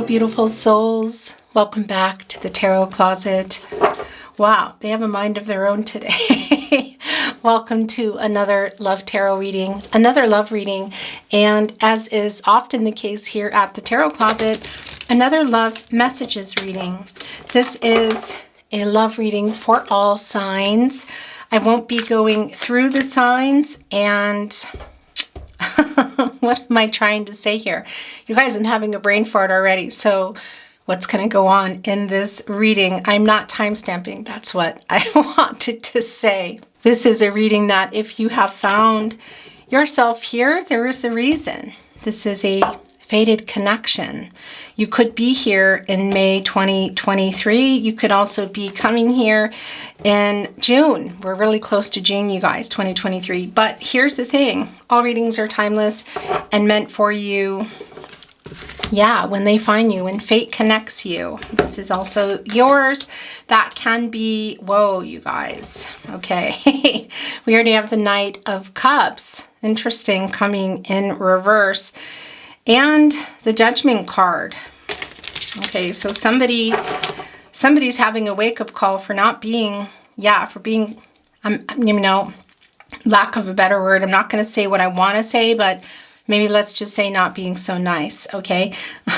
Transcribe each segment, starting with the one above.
beautiful souls. Welcome back to the Tarot Closet. Wow, they have a mind of their own today. Welcome to another love tarot reading, another love reading, and as is often the case here at the Tarot Closet, another love messages reading. This is a love reading for all signs. I won't be going through the signs and what am I trying to say here? You guys, I'm having a brain fart already. So what's going to go on in this reading? I'm not time stamping. That's what I wanted to say. This is a reading that if you have found yourself here, there is a reason. This is a fated connection. You could be here in May 2023. You could also be coming here in June. We're really close to June, you guys, 2023. But here's the thing. All readings are timeless and meant for you. Yeah, when they find you, when fate connects you. This is also yours. That can be, whoa, you guys. Okay. We already have the Knight of Cups. Interesting, coming in reverse. And the Judgment card. Okay, so somebody's having a wake-up call for not being, for being, lack of a better word. I'm not going to say what I want to say, but maybe let's just say not being so nice, okay?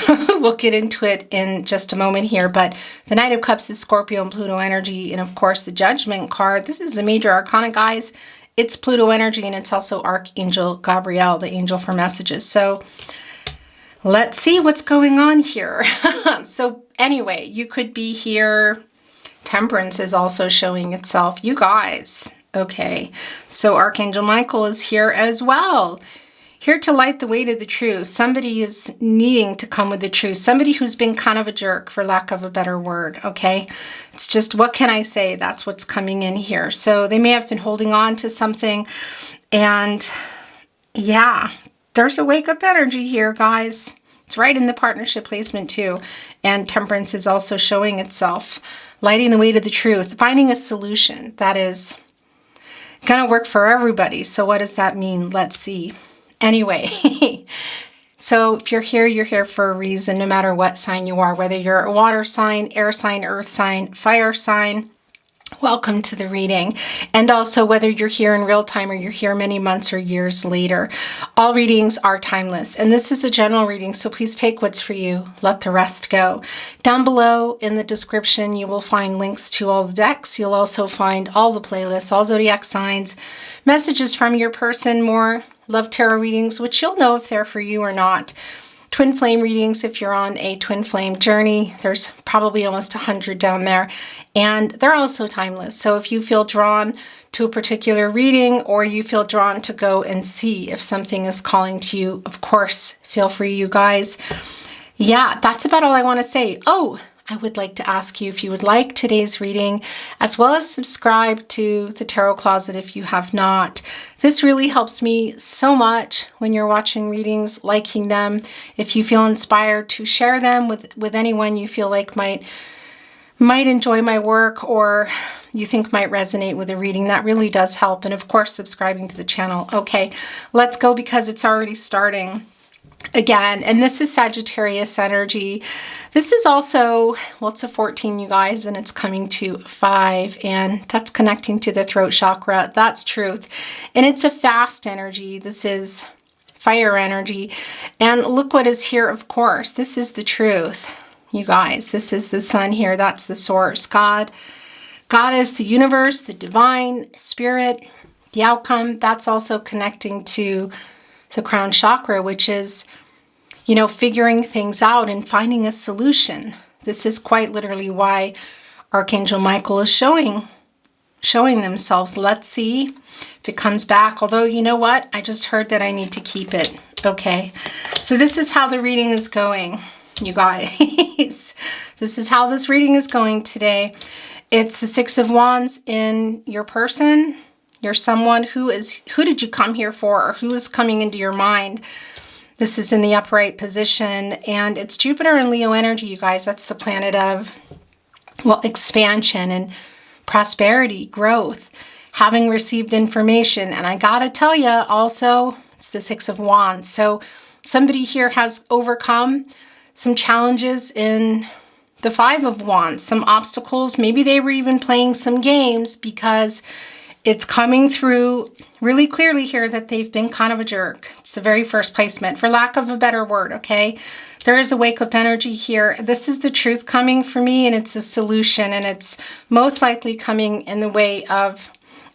We'll get into it in just a moment here, but the Knight of Cups is Scorpio and Pluto energy, and of course the Judgment card. This is a major arcana, guys. It's Pluto energy, and it's also Archangel Gabriel, the angel for messages. So let's see what's going on here. So anyway, you could be here. Temperance is also showing itself. You guys, okay. So Archangel Michael is here as well. Here to light the way to the truth. Somebody is needing to come with the truth. Somebody who's been kind of a jerk, for lack of a better word, okay? It's just, what can I say? That's what's coming in here. So they may have been holding on to something. And yeah, there's a wake-up energy here, guys. It's right in the partnership placement too. And Temperance is also showing itself. Lighting the way to the truth. Finding a solution that is going to work for everybody. So what does that mean? Let's see. Anyway, so if you're here for a reason, no matter what sign you are, whether you're a water sign, air sign, earth sign, fire sign, welcome to the reading. And also whether you're here in real time or you're here many months or years later, all readings are timeless. And this is a general reading, so please take what's for you. Let the rest go. Down below in the description, you will find links to all the decks. You'll also find all the playlists, all zodiac signs, messages from your person, more love tarot readings, which you'll know if they're for you or not. Twin flame readings, if you're on a twin flame journey, there's probably almost 100 down there, and they're also timeless. So if you feel drawn to a particular reading or you feel drawn to go and see if something is calling to you, of course, feel free, you guys. Yeah, that's about all I want to say. Oh, I would like to ask you if you would like today's reading, as well as subscribe to the Tarot Closet if you have not. This really helps me so much when you're watching readings, liking them. If you feel inspired to share them with anyone you feel like might enjoy my work or you think might resonate with a reading, that really does help. And of course, subscribing to the channel. Okay, let's go because it's already starting. Again, and this is Sagittarius energy. This is also, well, it's a 14, you guys, and it's coming to 5, and that's connecting to the throat chakra. That's truth. And it's a fast energy. This is fire energy. And look what is here, of course. This is the truth, you guys. This is the sun here. That's the source. God is the universe, the divine spirit, the outcome. That's also connecting to the crown chakra, which is, figuring things out and finding a solution. This is quite literally why Archangel Michael is showing themselves. Let's see if it comes back. Although, you know what? I just heard that I need to keep it. Okay. So this is how the reading is going, you guys. This is how this reading is going today. It's the Six of Wands in your person. You're someone who did you come here for, or who is coming into your mind? This is in the upright position, and it's Jupiter and Leo energy, you guys. That's the planet of, expansion and prosperity, growth, having received information. And I gotta tell you, also, it's the Six of Wands. So somebody here has overcome some challenges in the Five of Wands, some obstacles. Maybe they were even playing some games, because it's coming through really clearly here that they've been kind of a jerk. It's the very first placement, for lack of a better word, okay? There is a wake-up energy here. This is the truth coming for me, and it's a solution, and it's most likely coming in the way of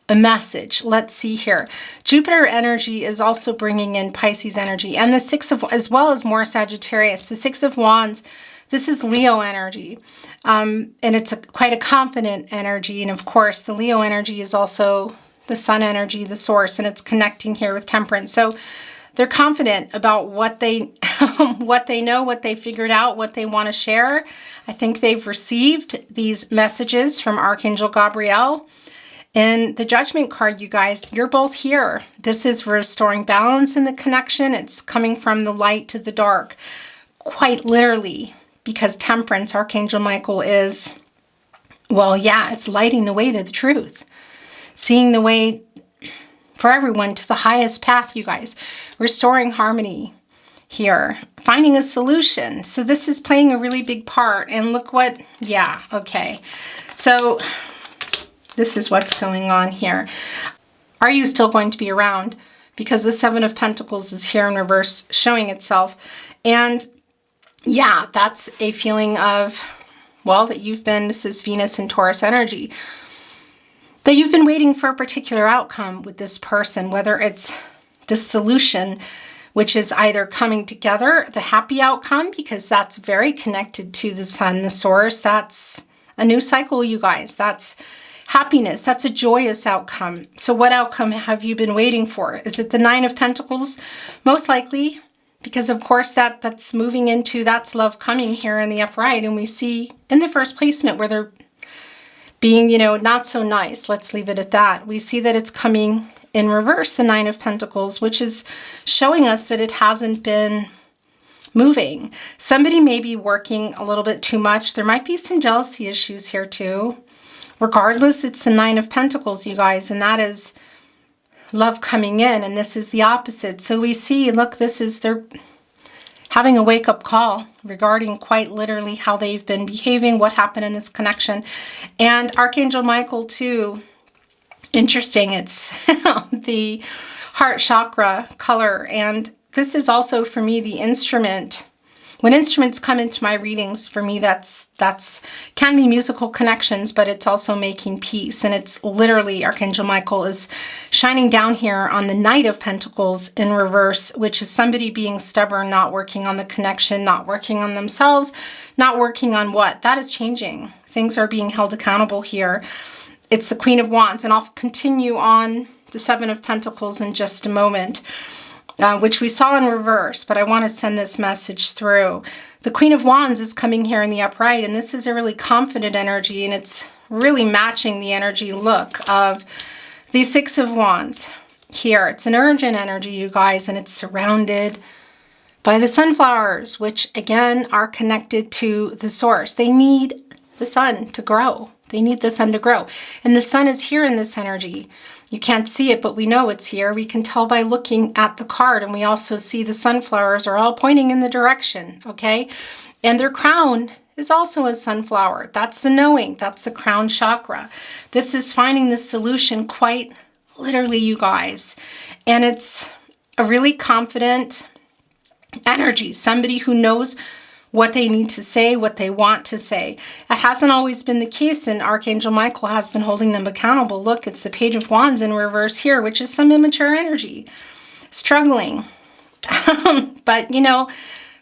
a message. Let's see here. Jupiter energy is also bringing in Pisces energy, and the Six of, as well as more Sagittarius. The Six of Wands, this is Leo energy, and it's quite a confident energy. And of course, the Leo energy is also the sun energy, the source, and it's connecting here with Temperance. So they're confident about what they what they know, what they figured out, what they want to share. I think they've received these messages from Archangel Gabriel. And the Judgment card, you guys, you're both here. This is restoring balance in the connection. It's coming from the light to the dark, quite literally, because Temperance, Archangel Michael, is, well, yeah, it's lighting the way to the truth. Seeing the way for everyone to the highest path, you guys. Restoring harmony here. Finding a solution. So this is playing a really big part. And look what, yeah, okay. So this is what's going on here. Are you still going to be around? Because the Seven of Pentacles is here in reverse, showing itself. And yeah, that's a feeling of, well, that you've been, this is Venus and Taurus energy, that you've been waiting for a particular outcome with this person, whether it's the solution, which is either coming together, the happy outcome, because that's very connected to the sun, the source. That's a new cycle, you guys. That's happiness. That's a joyous outcome. So what outcome have you been waiting for? Is it the Nine of Pentacles? Most likely, because of course that's moving into, that's love coming here in the upright. And we see in the first placement where they're being, you know, not so nice. Let's leave it at that. We see that it's coming in reverse, the Nine of Pentacles, which is showing us that it hasn't been moving. Somebody may be working a little bit too much. There might be some jealousy issues here too. Regardless, it's the Nine of Pentacles, you guys, and that is love coming in, and this is the opposite. So we see, look, this is, they're having a wake-up call regarding quite literally how they've been behaving, what happened in this connection. And Archangel Michael too, interesting, it's the heart chakra color, and this is also for me the instrument. When instruments come into my readings, for me, that's can be musical connections, but it's also making peace. And it's literally Archangel Michael is shining down here on the Knight of Pentacles in reverse, which is somebody being stubborn, not working on the connection, not working on themselves, not working on what? That is changing. Things are being held accountable here. It's the Queen of Wands, and I'll continue on the Seven of Pentacles in just a moment. Which we saw in reverse, but I want to send this message through. The Queen of Wands is coming here in the upright, and this is a really confident energy, and it's really matching the energy look of the Six of Wands here. It's an urgent energy, you guys, and it's surrounded by the sunflowers, which again are connected to the source. They need the sun to grow. They need the sun to grow. And the sun is here in this energy. You can't see it, but we know it's here. We can tell by looking at the card, and we also see the sunflowers are all pointing in the direction, okay? And their crown is also a sunflower. That's the knowing. That's the crown chakra. This is finding the solution quite literally, you guys. And it's a really confident energy, somebody who knows what they need to say, what they want to say. It hasn't always been the case, and Archangel Michael has been holding them accountable. Look, it's the Page of Wands in reverse here, which is some immature energy, struggling. But, you know,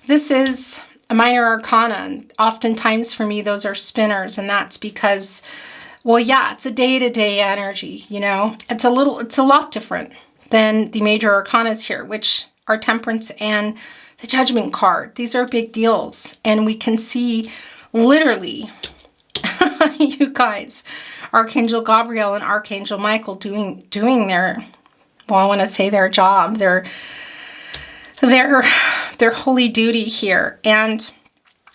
this is a minor arcana, and oftentimes for me, those are spinners, and that's because, well, yeah, it's a day-to-day energy, you know. It's a lot different than the major arcanas here, which are Temperance and the Judgment card. These are big deals, and we can see literally, you guys, Archangel Gabriel and Archangel Michael doing their, well, I want to say their job, their holy duty here, and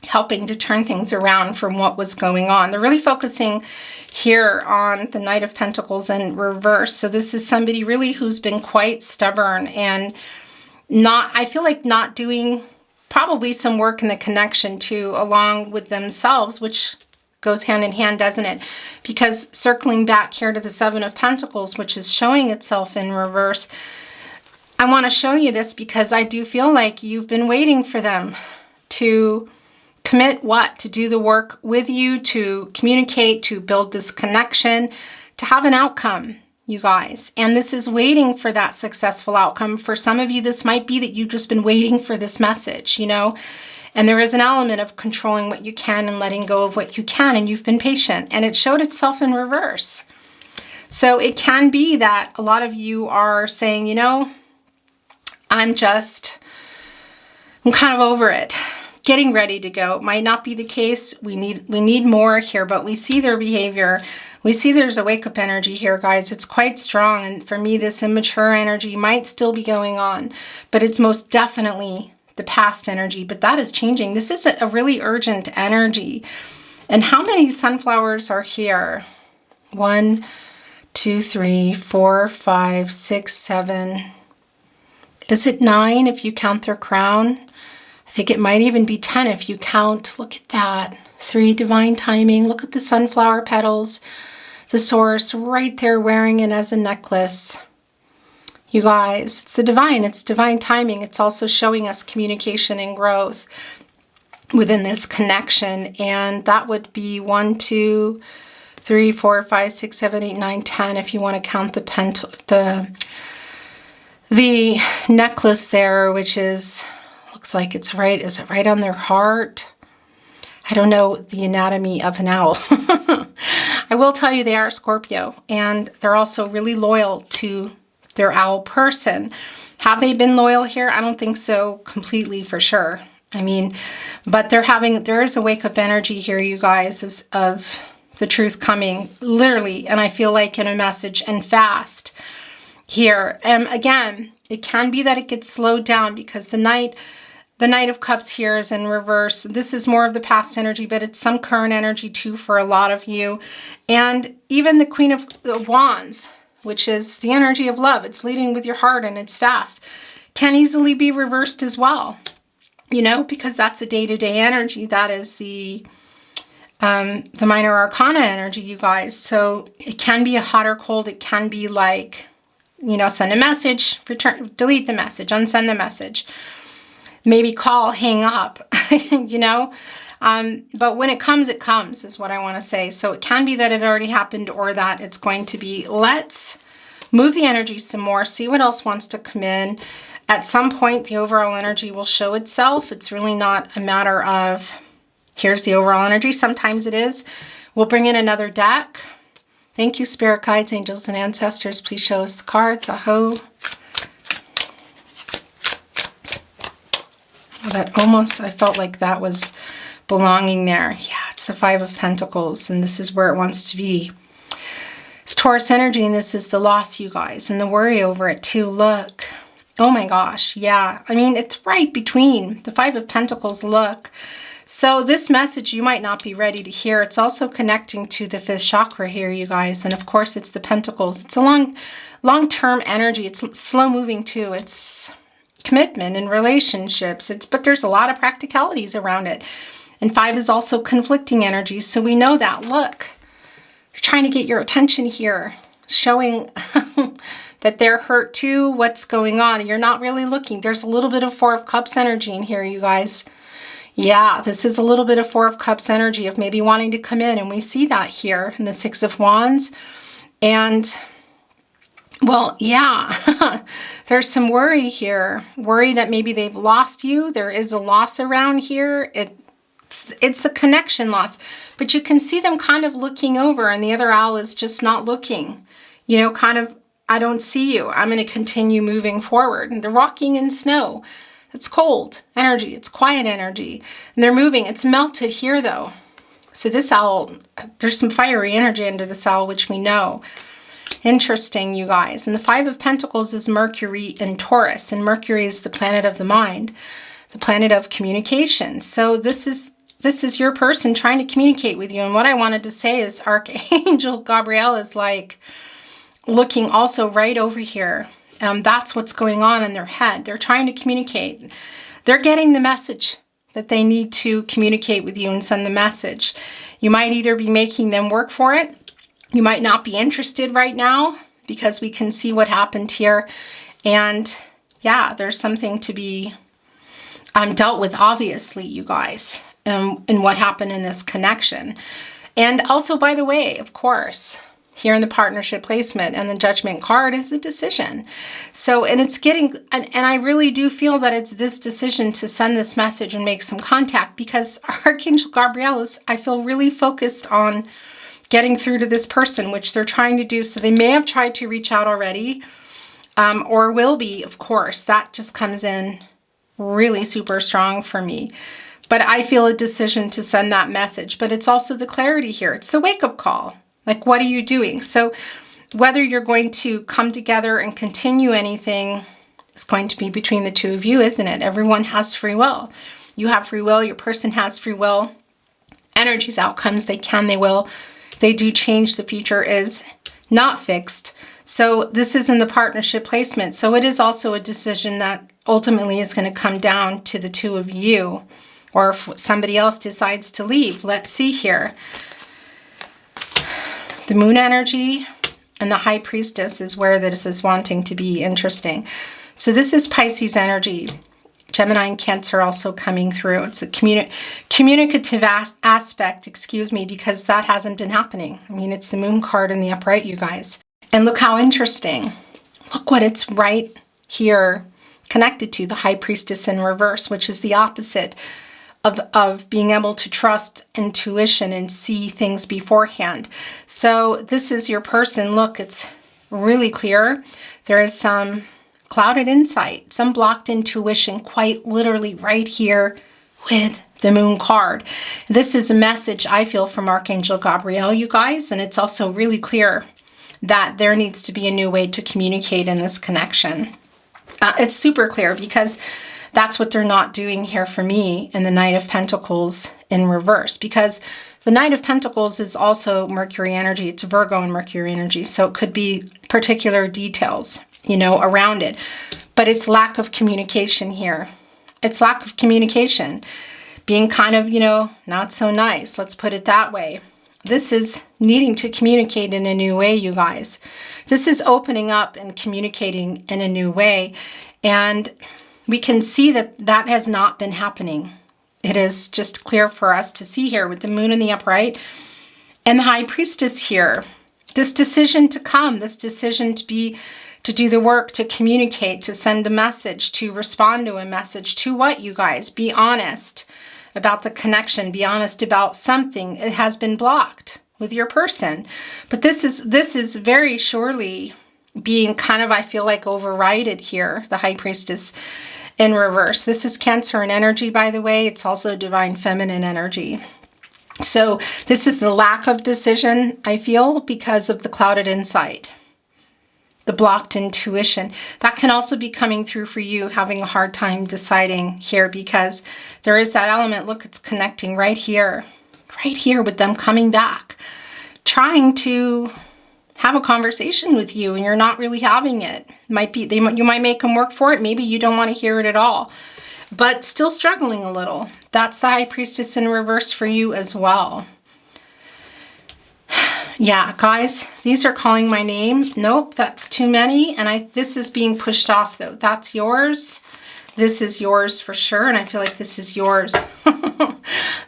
helping to turn things around from what was going on. They're really focusing here on the Knight of Pentacles in reverse. So this is somebody really who's been quite stubborn and I feel like not doing probably some work in the connection too, along with themselves, which goes hand in hand, doesn't it? Because circling back here to the Seven of Pentacles, which is showing itself in reverse, I want to show you this because I do feel like you've been waiting for them to commit what? To do the work with you, to communicate, to build this connection, to have an outcome, you guys. And this is waiting for that successful outcome. For some of you, this might be that you've just been waiting for this message, you know? And there is an element of controlling what you can and letting go of what you can, and you've been patient. And it showed itself in reverse. So it can be that a lot of you are saying, you know, I'm kind of over it. Getting ready to go. It might not be the case. We need more here, but we see their behavior. We see there's a wake-up energy here, guys. It's quite strong. And for me, this immature energy might still be going on, but it's most definitely the past energy, but that is changing. This is a really urgent energy. And how many sunflowers are here? 1, 2, 3, 4, 5, 6, 7. Is it 9 if you count their crown? I think it might even be 10 if you count. Look at that. 3, divine timing. Look at the sunflower petals. The source right there wearing it as a necklace. You guys, it's divine timing. It's also showing us communication and growth within this connection. And that would be 1, 2, 3, 4, 5, 6, 7, 8, 9, 10 if you want to count the necklace there, which is, looks like it's right. Is it right on their heart? I don't know the anatomy of an owl. I will tell you they are Scorpio, and they're also really loyal to their owl person. Have they been loyal here? I don't think so completely, for sure. I mean, but there is a wake-up energy here, you guys, of the truth coming, literally, and I feel like in a message, and fast here. And again, it can be that it gets slowed down because the Knight of Cups here is in reverse. This is more of the past energy, but it's some current energy too for a lot of you. And even the Queen of Wands, which is the energy of love. It's leading with your heart and it's fast. Can easily be reversed as well, you know, because that's a day-to-day energy. That is the minor arcana energy, you guys. So it can be a hot or cold. It can be like, you know, send a message, delete the message, unsend the message, maybe call, hang up, you know. But when it comes is what I want to say. So it can be that it already happened or that it's going to be. Let's move the energy some more, see what else wants to come in. At some point, the overall energy will show itself. It's really not a matter of, here's the overall energy. Sometimes it is. We'll bring in another deck. Thank you, spirit guides, angels, and ancestors. Please show us the cards. Aho. Well, that almost, I felt like that was belonging there. Yeah, it's the Five of Pentacles, and this is where it wants to be. It's Taurus energy, and this is the loss, you guys, and the worry over it too. Look. Oh my gosh, yeah. I mean, it's right between the Five of Pentacles. Look. So this message you might not be ready to hear. It's also connecting to the 5th chakra here, you guys. And of course, it's the Pentacles. It's a long-term energy. It's slow-moving too. It's commitment and relationships. But there's a lot of practicalities around it. And 5 is also conflicting energies, so we know that. Look, they're trying to get your attention here, showing that they're hurt too. What's going on? You're not really looking. There's a little bit of 4 of Cups energy in here, you guys. Yeah, this is a little bit of 4 of Cups energy of maybe wanting to come in, and we see that here in the 6 of Wands. And, well, yeah, there's some worry here. Worry that maybe they've lost you. There is a loss around here. It's the connection loss. But you can see them kind of looking over, and the other owl is just not looking. You know, kind of, I don't see you. I'm going to continue moving forward. And they're walking in snow. It's cold energy. It's quiet energy. And they're moving. It's melted here, though. So this owl, there's some fiery energy under this owl, which we know. Interesting, you guys. And the 5 of Pentacles is Mercury in Taurus. And Mercury is the planet of the mind, the planet of communication. So this is your person trying to communicate with you. And what I wanted to say is Archangel Gabriel is like looking also right over here. That's what's going on in their head. They're trying to communicate. they're getting the message that they need to communicate with you and send the message. You might either be making them work for it. You might not be interested right now because we can see what happened here. And yeah, there's something to be dealt with, obviously, you guys, and what happened in this connection. And also, by the way, of course, here in the partnership placement and the Judgment card is a decision. So, and it's getting, and I really do feel that it's this decision to send this message and make some contact, because Archangel Gabriel is, I feel, really focused on getting through to this person, which they're trying to do. So they may have tried to reach out already, or will be, of course. That just comes in really super strong for me. But I feel a decision to send that message. But it's also the clarity here. It's the wake-up call. Like, what are you doing? So whether you're going to come together and continue anything is going to be between the two of you, isn't it? Everyone has free will. You have free will. Your person has free will. Energies, outcomes, they can, they will. They do change. The future is not fixed. So this is in the partnership placement. So it is also a decision that ultimately is going to come down to the two of you. Or if somebody else decides to leave. Let's see here. The moon energy and the high priestess is where this is wanting to be interesting. So this is Pisces energy. Gemini and Cancer also coming through. It's a communicative aspect, excuse me, because that hasn't been happening. I mean, it's the moon card in the upright, you guys. And look how interesting. Look what it's right here connected to, the high priestess in reverse, which is the opposite of being able to trust intuition and see things beforehand. So this is your person. Look, it's really clear. There is some clouded insight, some blocked intuition, quite literally right here with the moon card. This is a message I feel from Archangel Gabriel, you guys, and it's also really clear that there needs to be a new way to communicate in this connection. It's super clear because that's what they're not doing here for me in the Knight of Pentacles in reverse, because the Knight of Pentacles is also Mercury energy. It's Virgo and Mercury energy. So it could be particular details, you know, around it. But it's lack of communication here. It's lack of communication. Being kind of, you know, not so nice. Let's put it that way. This is needing to communicate in a new way, you guys. This is opening up and communicating in a new way. And we can see that that has not been happening. It is just clear for us to see here with the moon in the upright and the high priestess here. This decision to come, this decision to do the work, to communicate, to send a message, to respond to a message, to what, you guys? Be honest about the connection. Be honest about something. It has been blocked with your person. But this is very surely being kind of, I feel like, overridden here, the high priestess in reverse. This is Cancer in energy, by the way. It's also divine feminine energy. So this is the lack of decision, I feel, because of the clouded insight, the blocked intuition. That can also be coming through for you, having a hard time deciding here, because there is that element. Look, it's connecting right here with them coming back, trying to have a conversation with you, and you're not really having it. You might make them work for it. Maybe you don't want to hear it at all, but still struggling a little. That's the high priestess in reverse for you as well. Yeah, guys, these are calling my name. Nope, that's too many. And this is being pushed off though. That's yours. This is yours for sure. And I feel like this is yours.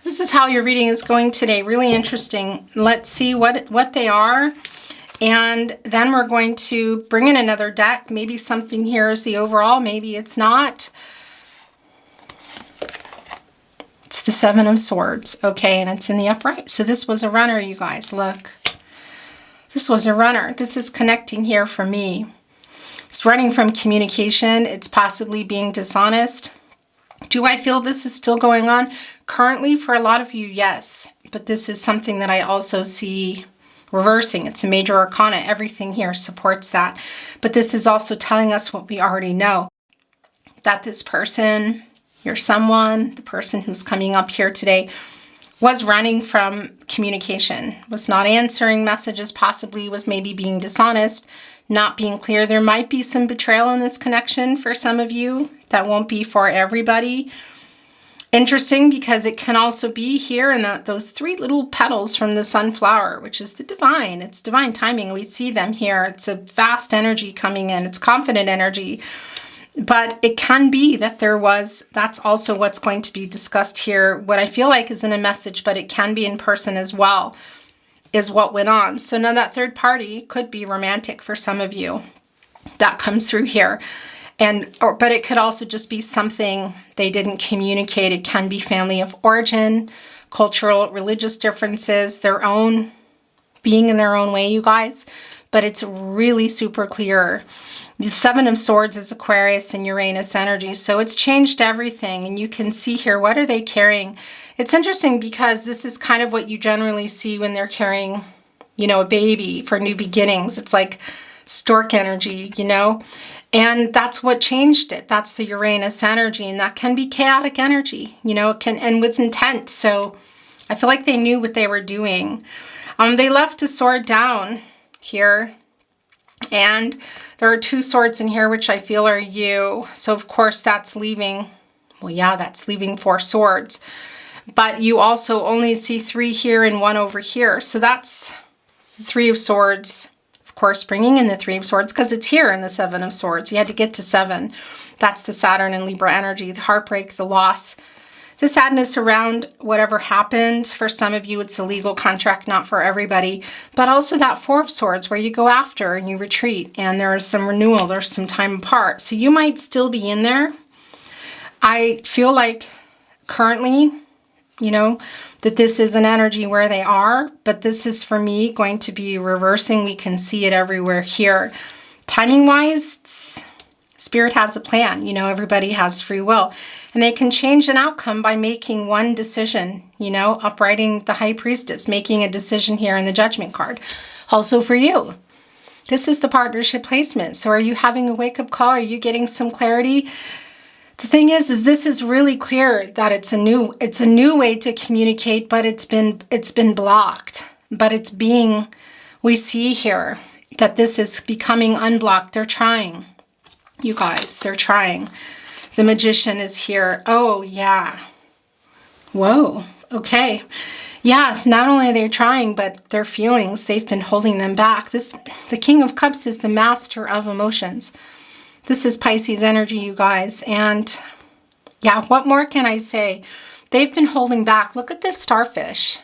This is how your reading is going today. Really interesting. Let's see what they are. And then we're going to bring in another deck. Maybe something here is the overall. Maybe it's not. It's the Seven of Swords. Okay, and it's in the upright. So this was a runner, you guys. Look. This was a runner. This is connecting here for me. It's running from communication. It's possibly being dishonest. Do I feel this is still going on? Currently, for a lot of you, yes. But this is something that I also see reversing. It's a major arcana. Everything here supports that. But this is also telling us what we already know. That this person, your someone, the person who's coming up here today, was running from communication, was not answering messages, possibly was maybe being dishonest, not being clear. There might be some betrayal in this connection for some of you. That won't be for everybody. Interesting, because it can also be here in those 3 little petals from the sunflower, which is the divine. It's divine timing. We see them here. It's a vast energy coming in. It's confident energy. But it can be that that's also what's going to be discussed here. What I feel like isn't a message, but it can be in person as well, is what went on. So now that third party could be romantic for some of you. That comes through here. But it could also just be something they didn't communicate. It can be family of origin, cultural, religious differences, their own, being in their own way, you guys. But it's really super clear. The 7 of Swords is Aquarius and Uranus energy. So it's changed everything. And you can see here, what are they carrying? It's interesting because this is kind of what you generally see when they're carrying, you know, a baby for new beginnings. It's like stork energy, you know? And that's what changed it. That's the Uranus energy, and that can be chaotic energy, you know, it can, and with intent. So I feel like they knew what they were doing. They left a sword down here, and there are 2 swords in here, which I feel are you. So of course that's leaving, well, yeah, that's leaving 4 swords, but you also only see 3 here and 1 over here. So that's 3 of Swords. Of course, bringing in the 3 of Swords because it's here in the 7 of Swords. You had to get to 7. That's the Saturn and Libra energy, the heartbreak, the loss, the sadness around whatever happened. For some of you, it's a legal contract, not for everybody. But also that 4 of Swords where you go after and you retreat and there's some renewal, there's some time apart. So you might still be in there. I feel like currently, you know, that this is an energy where they are, but this is for me going to be reversing. We can see it everywhere here. Timing wise, Spirit has a plan. You know, everybody has free will, and they can change an outcome by making one decision, you know, uprighting the High Priestess, making a decision here in the Judgment card. Also for you, this is the partnership placement. So are you having a wake-up call? Are you getting some clarity? The thing is this is really clear that it's a new way to communicate, but it's been blocked. But it's being, we see here that this is becoming unblocked. They're trying, you guys, they're trying. The Magician is here. Oh yeah. Whoa. Okay. Yeah, not only are they trying, but their feelings, they've been holding them back. The King of Cups is the master of emotions. This is Pisces energy, you guys. And yeah, what more can I say? They've been holding back. Look at this starfish.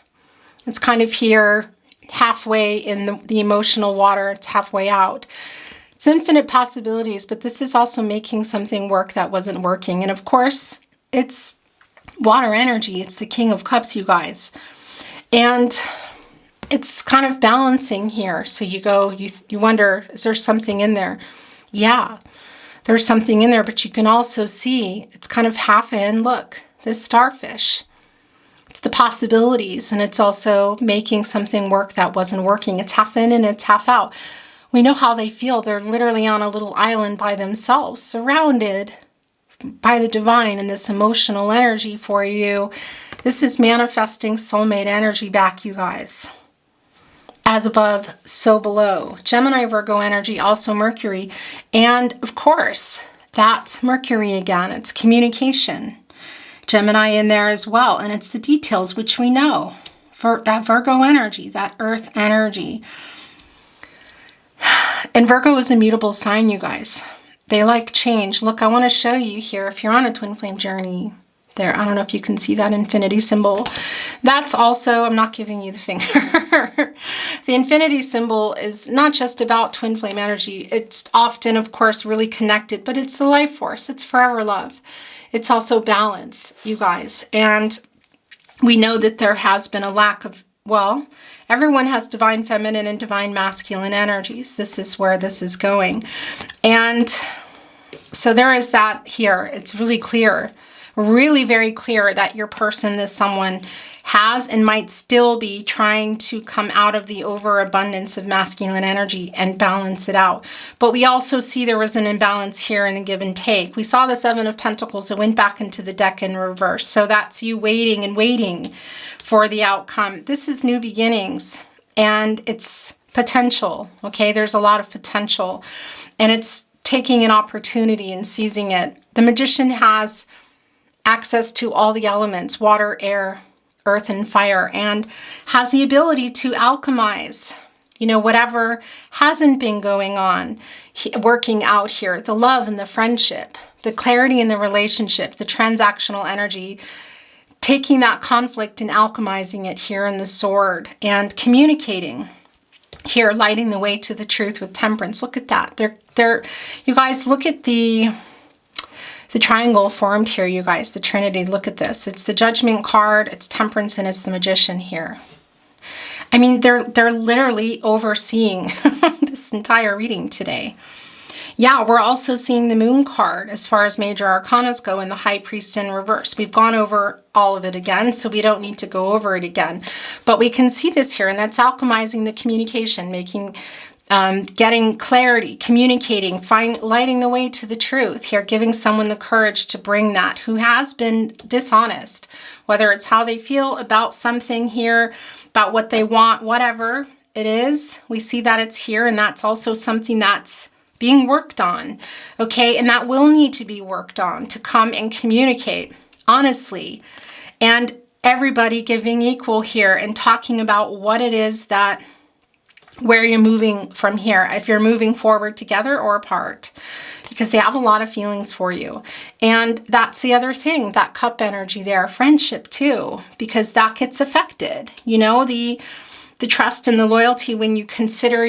It's kind of here, halfway in the emotional water. It's halfway out. It's infinite possibilities, but this is also making something work that wasn't working. And of course, it's water energy. It's the King of Cups, you guys. And it's kind of balancing here. So you go, you wonder, is there something in there? Yeah. There's something in there, but you can also see it's kind of half in. Look, this starfish. It's the possibilities, and it's also making something work that wasn't working. It's half in and it's half out. We know how they feel. They're literally on a little island by themselves, surrounded by the divine and this emotional energy for you. This is manifesting soulmate energy back, you guys. As above, so below. Gemini, Virgo energy, also Mercury. And of course, that's Mercury again. It's communication. Gemini in there as well. And it's the details, which we know. For that Virgo energy, that earth energy. And Virgo is a mutable sign, you guys. They like change. Look, I want to show you here, if you're on a twin flame journey, there, I don't know if you can see that infinity symbol. That's also, I'm not giving you the finger. The infinity symbol is not just about twin flame energy. It's often, of course, really connected, but it's the life force. It's forever love. It's also balance, you guys. And we know that there has been a lack of, well, everyone has divine feminine and divine masculine energies. This is where this is going. And so there is that here. It's really clear. Really very clear that your person, this someone, has and might still be trying to come out of the overabundance of masculine energy and balance it out. But we also see there was an imbalance here in the give and take. We saw the 7 of Pentacles. It went back into the deck in reverse. So that's you waiting and waiting for the outcome. This is new beginnings and it's potential. Okay, there's a lot of potential. And it's taking an opportunity and seizing it. The Magician has access to all the elements, water, air, earth, and fire, and has the ability to alchemize, whatever hasn't been going on, working out here, the love and the friendship, the clarity in the relationship, the transactional energy, taking that conflict and alchemizing it here in the Sword, and communicating here, lighting the way to the truth with Temperance. Look at that. You guys, look at the triangle formed here, you guys, the Trinity. Look at this. It's the Judgment card, it's Temperance, and it's the Magician here. I mean, they're literally overseeing this entire reading today. Yeah, we're also seeing the Moon card as far as major arcanas go, and the High Priest in reverse. We've gone over all of it again, so we don't need to go over it again. But we can see this here, and that's alchemizing the communication, getting clarity, communicating, lighting the way to the truth here, giving someone the courage to bring that, who has been dishonest, whether it's how they feel about something here, about what they want, whatever it is. We see that it's here, and that's also something that's being worked on, okay? And that will need to be worked on, to come and communicate honestly, and everybody giving equal here and talking about what it is that, where you're moving from here, if you're moving forward together or apart, because they have a lot of feelings for you. And that's the other thing, that Cup energy there, friendship too, because that gets affected, the trust and the loyalty when you consider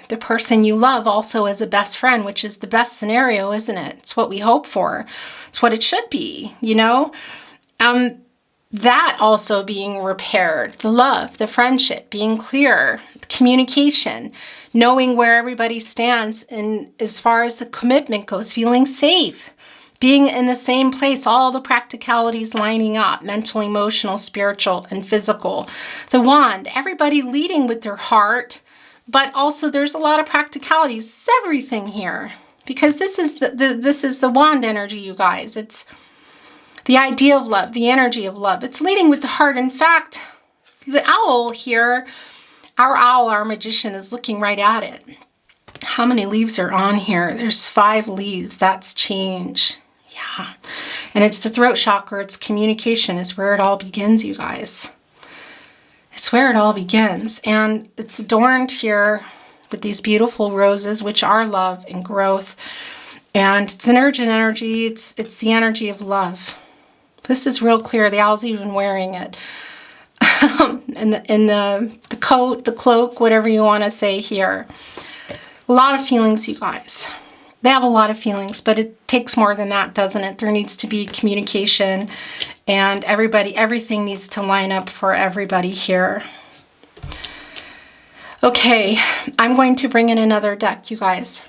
the person you love also as a best friend, which is the best scenario, isn't it? It's what we hope for. It's what it should be, that also being repaired, the love, the friendship, being clear, communication, knowing where everybody stands, and as far as the commitment goes, feeling safe, being in the same place, all the practicalities lining up, mental, emotional, spiritual, and physical. The Wand, everybody leading with their heart, but also there's a lot of practicalities. It's everything here, because this is the Wand energy, you guys. It's the idea of love, the energy of love. It's leading with the heart. In fact, the owl here, our Magician, is looking right at it. How many leaves are on here? There's 5 leaves. That's change. Yeah. And it's the throat chakra. It's communication. It's where it all begins, you guys. It's where it all begins. And it's adorned here with these beautiful roses, which are love and growth. And it's an urgent energy. It's the energy of love. This is real clear. The owl's even wearing it. in the coat, the cloak, whatever you want to say here. A lot of feelings, you guys. They have a lot of feelings, but it takes more than that, doesn't it? There needs to be communication, and everything needs to line up for everybody here. Okay, I'm going to bring in another deck, you guys.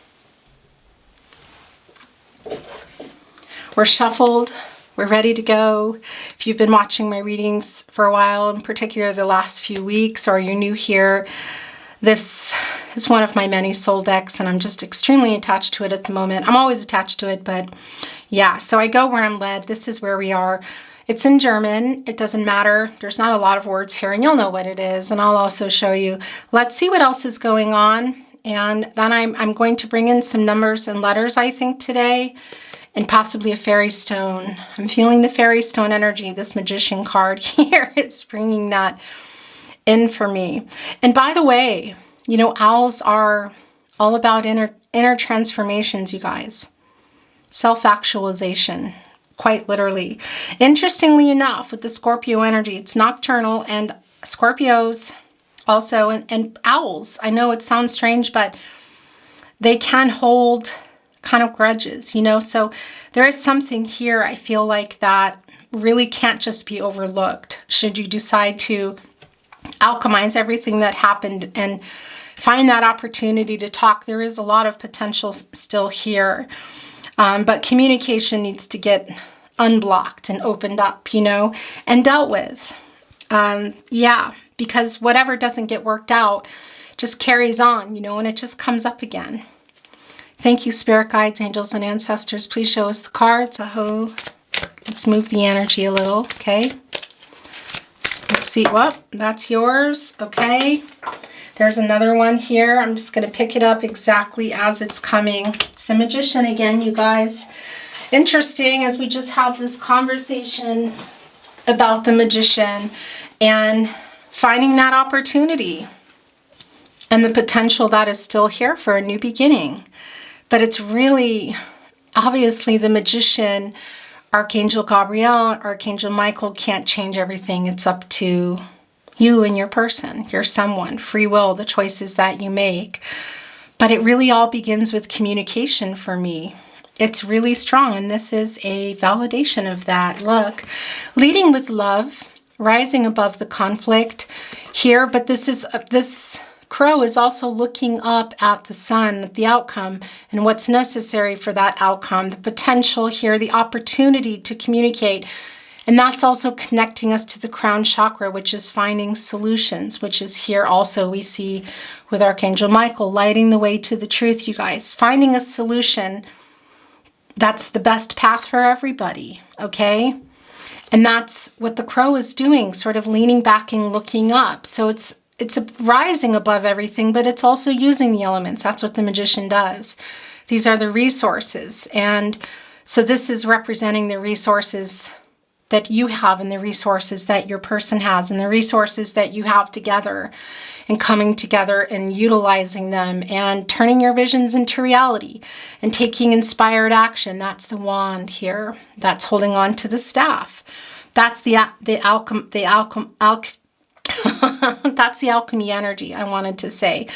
We're shuffled. We're ready to go. If you've been watching my readings for a while, in particular the last few weeks, or you're new here, this is one of my many soul decks, and I'm just extremely attached to it at the moment. I'm always attached to it, but yeah, so I go where I'm led. This is where we are. It's in German. It doesn't matter. There's not a lot of words here, and you'll know what it is, and I'll also show you. Let's see what else is going on, and then I'm going to bring in some numbers and letters, I think, today, and possibly a fairy stone. I'm feeling the fairy stone energy. This Magician card here is bringing that in for me. And by the way, owls are all about inner transformations, you guys. Self-actualization, quite literally. Interestingly enough, with the Scorpio energy, it's nocturnal, and Scorpios also, and owls. I know it sounds strange, but they can hold kind of grudges, so there is something here, I feel like, that really can't just be overlooked should you decide to alchemize everything that happened and find that opportunity to talk. There is a lot of potential still here, but communication needs to get unblocked and opened up, and dealt with. Yeah, because whatever doesn't get worked out just carries on, and it just comes up again. Thank you, spirit guides, angels, and ancestors. Please show us the cards. Aho. Let's move the energy a little, okay? Let's see. Well, that's yours, okay? There's another one here. I'm just going to pick it up exactly as it's coming. It's the Magician again, you guys. Interesting, as we just have this conversation about the Magician and finding that opportunity and the potential that is still here for a new beginning. But it's really, obviously, the Magician, Archangel Gabriel, Archangel Michael can't change everything. It's up to you and your person, your someone, free will, the choices that you make. But it really all begins with communication for me. It's really strong, and this is a validation of that. Look, leading with love, rising above the conflict here, but this crow is also looking up at the sun, at the outcome, and what's necessary for that outcome, the potential here, the opportunity to communicate. And that's also connecting us to the crown chakra, which is finding solutions, which is here also we see with Archangel Michael, lighting the way to the truth, you guys. Finding a solution that's the best path for everybody, okay? And that's what the crow is doing, sort of leaning back and looking up. So it's a rising above everything, but it's also using the elements. That's what the Magician does. These are the resources. And so this is representing the resources that you have and the resources that your person has and the resources that you have together and coming together and utilizing them and turning your visions into reality and taking inspired action. That's the wand here. That's holding on to the staff. That's the that's the alchemy energy, I wanted to say.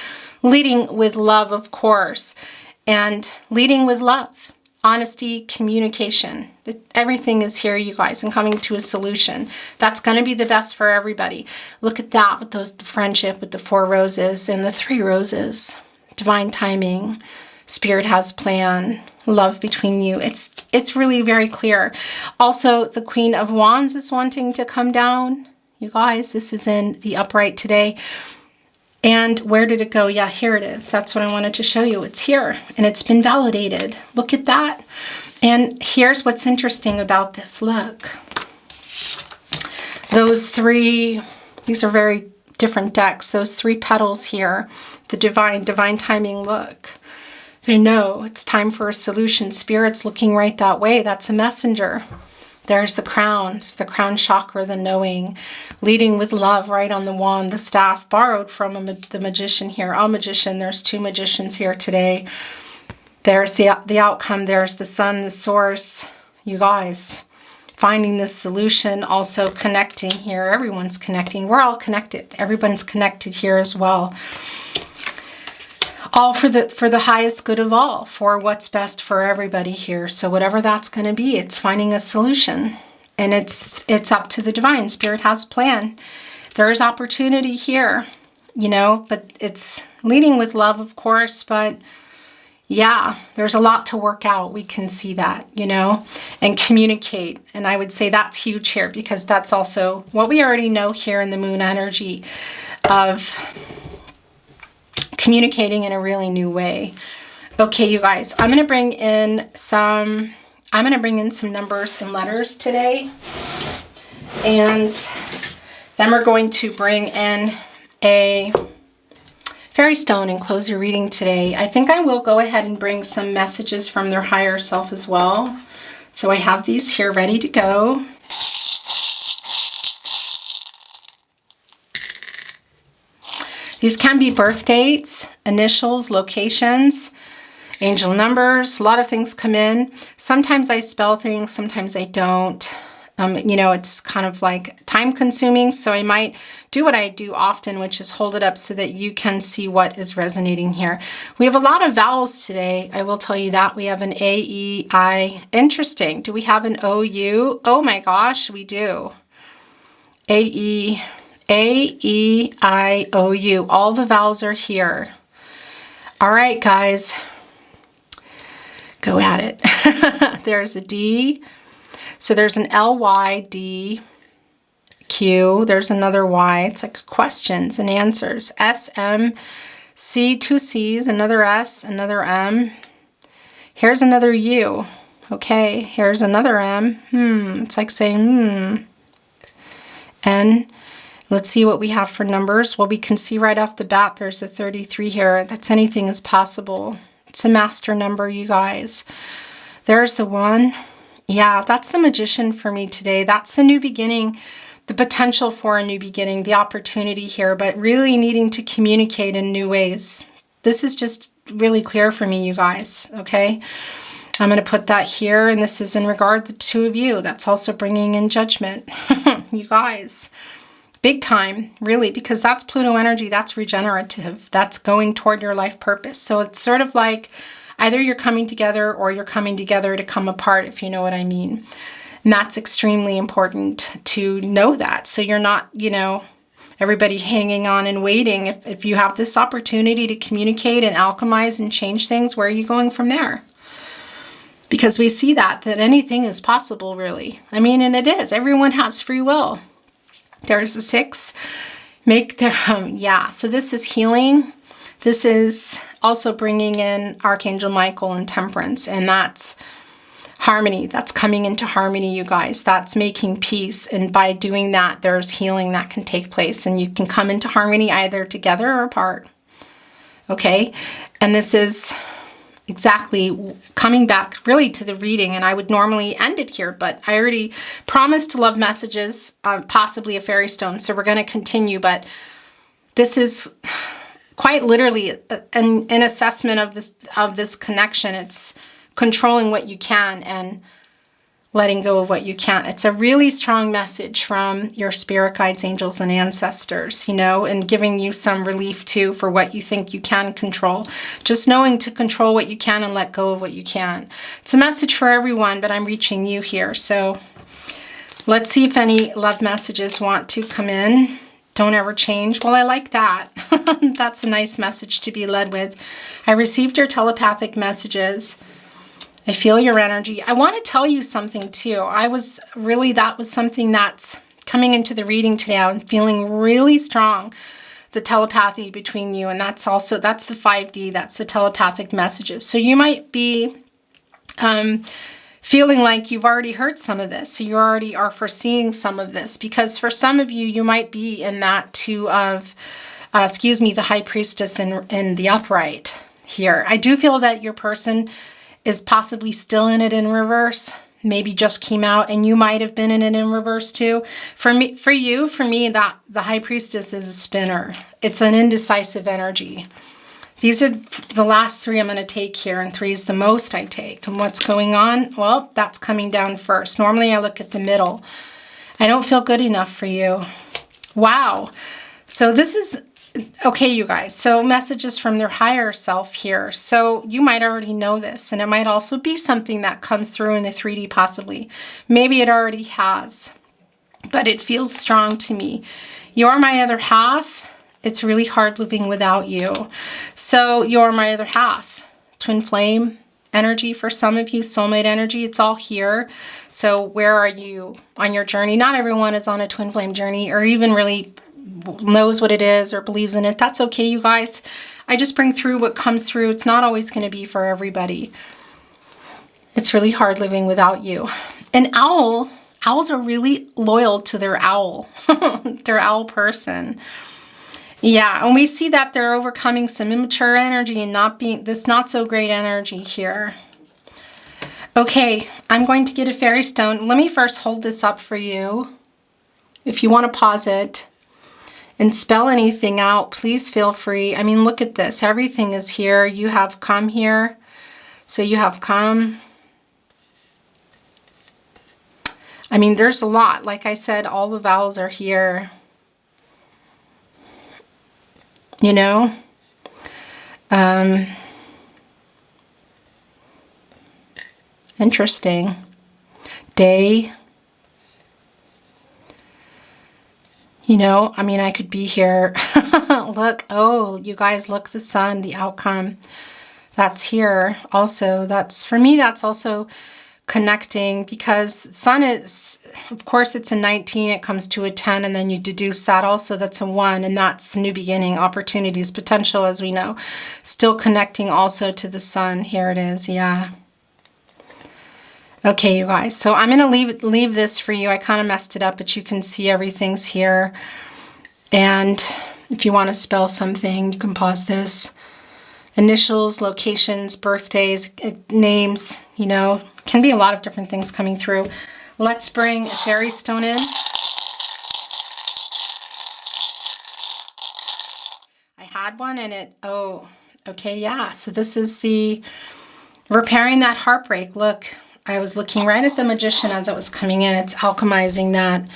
Leading with love, of course, and leading with love. Honesty, communication. Everything is here, you guys, and coming to a solution. That's going to be the best for everybody. Look at that with the friendship with the 4 roses and the 3 roses. Divine timing. Spirit has plan. Love between you. It's really very clear. Also, the Queen of Wands is wanting to come down. You guys, this is in the upright today. And where did it go? Yeah, here it is. That's what I wanted to show you. It's here, and it's been validated. Look at that. And here's what's interesting about this. Look. Those 3, these are very different decks. Those 3 petals here, the divine timing, look. They know it's time for a solution. Spirit's looking right that way. That's a messenger. There's the crown. It's the crown chakra, the knowing, leading with love right on the wand, the staff, borrowed from the Magician here. Oh, Magician, there's 2 magicians here today. There's the outcome. There's the sun, the source. You guys, finding this solution, also connecting here. Everyone's connecting. We're all connected. Everyone's connected here as well. All for the highest good of all, for what's best for everybody here. So whatever that's going to be, it's finding a solution. And it's up to the divine. Spirit has a plan. There is opportunity here, you know, but it's leading with love, of course. But yeah, there's a lot to work out. We can see that, you know, and communicate. And I would say that's huge here, because that's also what we already know here in the moon energy of communicating in a really new way. Okay, you guys, I'm going to bring in some numbers and letters today. And then we're going to bring in a fairy stone and close your reading today. I think I will go ahead and bring some messages from their higher self as well. So I have these here ready to go. These can be birth dates, initials, locations, angel numbers. A lot of things come in. Sometimes I spell things, sometimes I don't. You know, it's kind of like time consuming. So I might do what I do often, which is hold it up so that you can see what is resonating here. We have a lot of vowels today. I will tell you that. We have an A, E, I. Interesting. Do we have an O, U? Oh my gosh, we do. A, E, I, O, U. All the vowels are here. All right, guys. Go at it. There's a D. So there's an L, Y, D, Q. There's another Y. It's like questions and answers. S, M, C, 2 C's, another S, another M. Here's another U. Okay, here's another M. It's like saying, N. Let's see what we have for numbers. Well, we can see right off the bat there's a 33 here. That's anything is possible. It's a master number, you guys. There's the 1. Yeah, that's the Magician for me today. That's the new beginning, the potential for a new beginning, the opportunity here, but really needing to communicate in new ways. This is just really clear for me, you guys, okay? I'm going to put that here, and this is in regard to the 2 of you. That's also bringing in judgment, you guys. Big time, really, because that's Pluto energy. That's regenerative. That's going toward your life purpose. So it's sort of like either you're coming together or you're coming together to come apart, if you know what I mean. And that's extremely important to know that. So you're not, you know, everybody hanging on and waiting. If you have this opportunity to communicate and alchemize and change things, where are you going from there? Because we see that anything is possible, really. I mean, and it is. Everyone has free will. There's a 6. Yeah, so this is healing. This is also bringing in Archangel Michael and Temperance, and that's harmony. That's coming into harmony, you guys. That's making peace, and by doing that, there's healing that can take place, and you can come into harmony either together or apart. Okay, and this is exactly coming back really to the reading, and I would normally end it here, but I already promised to love messages, possibly a fairy stone, so we're going to continue, but this is quite literally an assessment of this connection. It's controlling what you can and letting go of what you can't. It's a really strong message from your spirit guides, angels, and ancestors, you know, and giving you some relief too for what you think you can control. Just knowing to control what you can and let go of what you can't. It's a message for everyone, but I'm reaching you here. So let's see if any love messages want to come in. Don't ever change. Well, I like that. That's a nice message to be led with. I received your telepathic messages. I feel your energy. I want to tell you something too. That was something that's coming into the reading today. I'm feeling really strong, the telepathy between you. And that's the 5D, that's the telepathic messages. So you might be feeling like you've already heard some of this. So you already are foreseeing some of this, because for some of you, you might be in that 2 of, the High Priestess in the upright here. I do feel that your person is possibly still in it in reverse, maybe just came out, and you might have been in it in reverse too. For me, that the High Priestess is a spinner. It's an indecisive energy. These are the last 3 I'm going to take here, and 3 is the most I take. And what's going on? Well, that's coming down first. Normally I look at the middle. I don't feel good enough for you. Wow. So this is okay, you guys. So messages from their higher self here. So you might already know this, and it might also be something that comes through in the 3D possibly. Maybe it already has, but it feels strong to me. You're my other half. It's really hard living without you. So you're my other half. Twin flame energy for some of you, soulmate energy, it's all here. So where are you on your journey? Not everyone is on a twin flame journey or even really knows what it is or believes in it. That's okay, you guys. I just bring through what comes through. It's not always going to be for everybody. It's really hard living without you. An owl. Owls are really loyal to their owl, their owl person. Yeah, and we see that they're overcoming some immature energy and not so great energy here. Okay, I'm going to get a fairy stone. Let me first hold this up for you. If you want to pause it and spell anything out, please feel free. I mean, look at this. Everything is here. You have come here. So you have come. I mean, there's a lot. Like I said, all the vowels are here. You know? Interesting. Day. You know, I mean, I could be here. Look, oh, you guys, look, the sun, the outcome. That's here also. That's, for me, that's also connecting, because sun is, of course, it's a 19, it comes to a 10, and then you deduce that also, that's a 1, and that's the new beginning, opportunities, potential, as we know. Still connecting also to the sun. Here it is, yeah. Okay, you guys, so I'm going to leave this for you. I kind of messed it up, but you can see everything's here. And if you want to spell something, you can pause this. Initials, locations, birthdays, names, you know, can be a lot of different things coming through. Let's bring a fairy stone in. I had one and it, oh, okay, yeah. So this is the repairing that heartbreak. Look, I was looking right at the Magician as it was coming in. It's alchemizing that.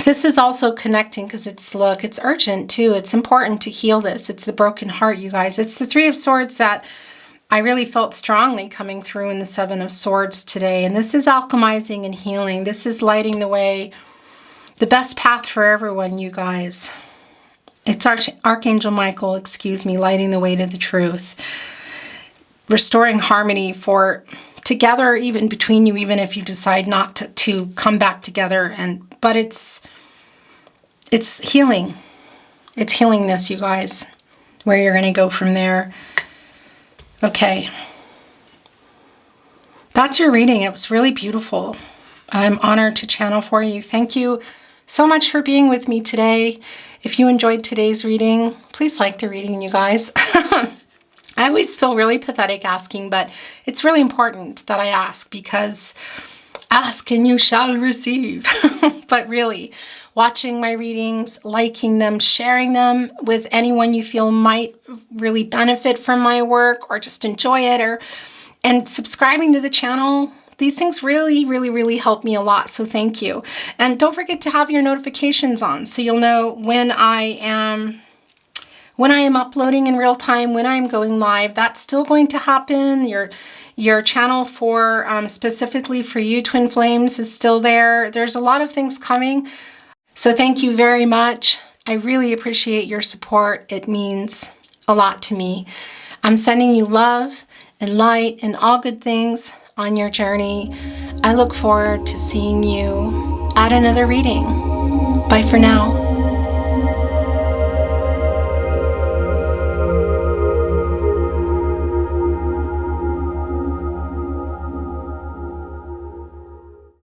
This is also connecting because it's, look, it's urgent too. It's important to heal this. It's the broken heart, you guys. It's the Three of Swords that I really felt strongly coming through in the Seven of Swords today. And this is alchemizing and healing. This is lighting the way, the best path for everyone, you guys. It's Archangel Michael, excuse me, lighting the way to the truth. Restoring harmony for together, even between you, even if you decide not to come back together. But it's healing. It's healing this, you guys, where you're going to go from there. Okay. That's your reading. It was really beautiful. I'm honored to channel for you. Thank you so much for being with me today. If you enjoyed today's reading, please like the reading, you guys. I always feel really pathetic asking, but it's really important that I ask, because ask and you shall receive. But really, watching my readings, liking them, sharing them with anyone you feel might really benefit from my work or just enjoy it, and subscribing to the channel. These things really, really, really help me a lot. So thank you. And don't forget to have your notifications on so you'll know when I am uploading in real time, when I'm going live. That's still going to happen. Your channel for specifically for you, Twin Flames, is still there. There's a lot of things coming. So thank you very much. I really appreciate your support. It means a lot to me. I'm sending you love and light and all good things on your journey. I look forward to seeing you at another reading. Bye for now.